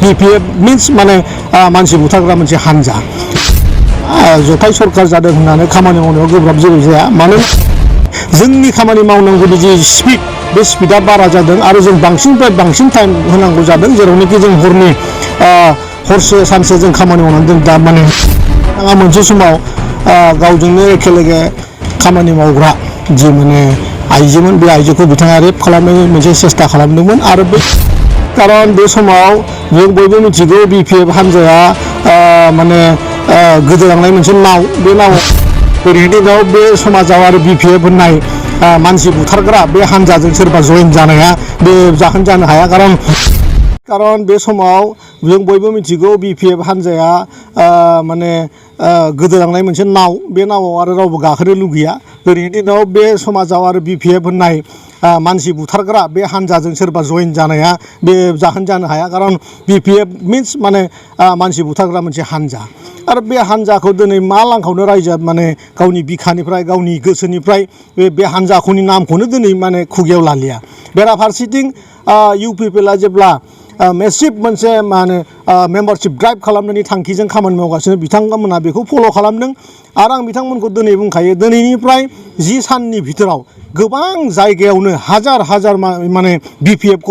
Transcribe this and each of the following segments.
BPF means माने मानसि बुथारग्रा मोनसे हानजा जथाय सरकार जादों होननानै खामानि मावनायाव गोब्राब जेबो जाया मानोना जोंनि खामानि मावनांगौनि जि स्पिड बे स्पिडा बारा जादों आरो जों बांसिननिफ्राय बांसिन टाइम होनांगौ जादों जेरावनोखि जों हरसे सानसे जों खामानि मावनानै जों दा माने आंहा मोनसे समाव गावजोंनो एखेलगे खामानि मावग्रा जि माने आइजोमोन बे आइजोखौ बिथाङा रेप खालामनायनि मोनसे सेस्था खालामदोंमोन आरो बे खारन बे समाव जों बयबो मिथिगौ BPF हानजाया माने गोदोलांनाय मोनसे नाव बे नाव ओरैनि दिनाव बे समाजाव आरो BPF होननाय मानसि बुथारग्रा बे हानजाजों सोरबा जइन जानाया बे जाहोन जानो हाया खारन बे समाव जों बयबो मिथिगौ BPF हानजाया माने गोदोलांनाय मोनसे नाव बे नावआव आरो रावबो गाखोनो लुगैया ओरैनि दिनाव बे समाजाव आरो BPF होननाय मानसि बुथारग्रा बे हानजाजों सोरबा जइन जानाया बे जाहोन जानो हाया खारन BPF मिन्स माने मानसि बुथारग्रा मोनसे हानजा आरो बे हानजाखौ दिनै मा लांखावनो रायजोआ माने गावनि बिखानिफ्राय गावनि गोसोनिफ्राय बे हानजाखौनि नामखौनो दिनै माने खुगायाव लालिया बेराफारसेथिं UPPLआ जेब्ला मेसिभ मोनसे माने मेम्बारशिप ड्राइभ खालामनायनि थांखिजों खामानि मावगासिनो बिथांमोना बेखौ फल' खालामदों आरो आं बिथांमोनखौ दिनै बुंखायो दिनैनिफ्राय 10 साननि भितराव गोबां जायगायावनो हाजार माने BPF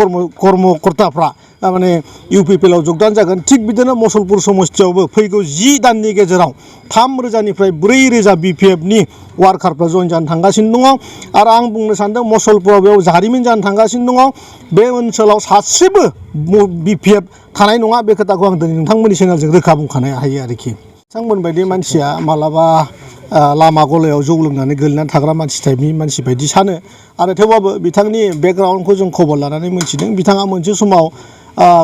कर्मकर्ताफ्रा माने UPPLआव जगदान जागोन थिग बिदिनो मसलपुर समस्थियावबो फैगौ 10 दाननि गेजेराव 3,000निफ्राय 4,000 BPFनि वार्कारफ्रा जइन जानो थांगासिनो दङ आरो आं बुंनो सानदों मसलपुराव बेयाव जारिमिन जानो थांगासिनो दङ बे ओनसोलाव सासेबो BPF थानाय नङा बे खोथाखौ आं दिनै नोंथांमोननि चेनेलजों रोखा बुंखानो हायो आरोखि बिथांमोन बायदि मानसिया मालाबा लामा गलायाव जौ लोंनानै गोलैनानै थाग्रा मानसि टाइपनि मानसि बायदि सानो आरो थेवबाबो बिथांनि बेकग्राउन्डखौ जों खबर लानानै मोनथिदों बिथाङा मोनसे समाव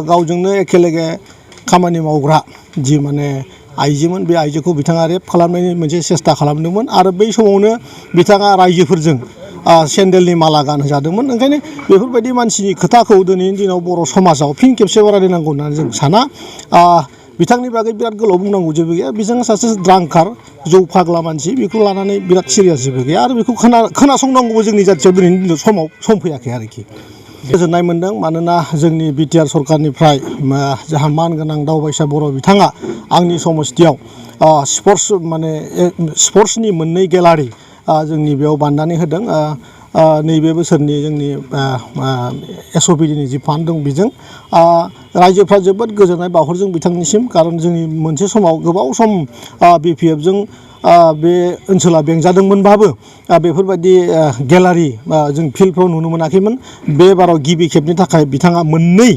गावजोंनो एखेलगे खामानि मावग्रा जि माने आइजोमोन बे आइजोखौ बिथाङा रेप खालामनायनि मोनसे सेस्था खालामदोंमोन आरो बै समावनो बिथाङा रायजोफोरजों सेन्देलनि माला गानहोजादोंमोन ओंखायनो बेफोरबायदि मानसिनि खोथाखौ दिनैनि दिनाव बर' समाजाव फिन खेबसे रायलायनांगौ होननानै जों साना बिथांनि बागै बिराद गोलाव बुंनांगौ जेबो गैया बिथाङा सासे द्रांकार जौ फाग्ला मानसि बेखौ लानानै बिराद सिरियास जेबो गैया आरो बेखौ खोनासंनांगौबो जोंनि जाथियाव दिनैनि दिनाव सम फैयाखै आरोखि गोजोननाय मोनदों मानोना जोंनि BTR सरकारनिफ्राय जाहा मानगोनां दावबायसा बर' बिथाङा आंनि समस्थियाव स्पर्ट्सनि मोननै गेलारि जोंनि बेयाव बाननानै होदों नैबे बोसोरनि जोंनि SOPDनि जि फान्ड दं बेजों रायजोफ्रा जोबोद गोजोननाय बावहरदों बिथांनिसिम खारन जोंनि मोनसे समाव गोबाव सम BPFजों बे ओनसोला बेंजादोंमोनबाबो बेफोरबायदि गेलारि जों फिल्डफ्राव नुनो मोनाखैमोन बे बाराव गिबि खेबनि थाखाय बिथाङा मोननै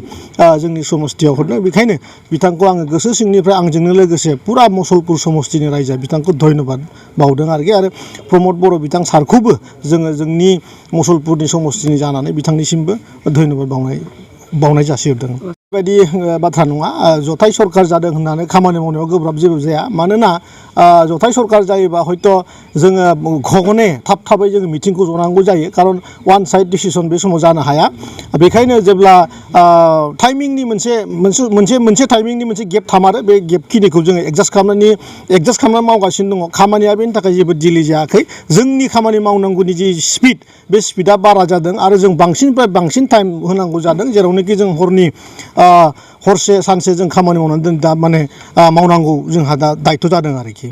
जोंनि समस्थियाव हरदों बेखायनो बिथांखौ आङो गोसो सिंनिफ्राय आंजोंनो लोगोसे पुरा मसलपुर समस्थिनि रायजोआ बिथांखौ धन्यबाद बावदों आरोखि आरो प्रमद बर' बिथां सारखौबो जोङो जोंनि मसलपुरनि समस्थिनि जानानै बिथांनिसिमबो धन्यबाद बावनाय जासिहरदों बेबायदि बाथ्रा नङा जथाय सरकार जादों होननानै खामानि मावनायाव गोब्राब जेबो जाया मानोना जथाय सरकार जायोबा हयथ' जोङो घगने थाबै जोङो मिटिंखौ जनांगौ जायो खारन वान साइड डिसिसन बे समाव जानो हाया बेखायनो जेब्ला टाइमिंनि मोनसे टाइमिंनि मोनसे गेप थामारो बे गेपखिनिखौ जोङो एडजास्ट खालामनानै मावगासिनो दङ खामानिया बेनि थाखाय जेबो डिले जायाखै जोंनि खामानि मावनांगौनि जि स्पिड बे स्पिडा बारा जादों आरो जों बांसिननिफ्राय बांसिन टाइम होनांगौ जादों जेरावनोखि जों हरसे सानसे जों खामानि मावनानै दा माने मावनांगौ जोंहा दा दायथ' जादों आरोखि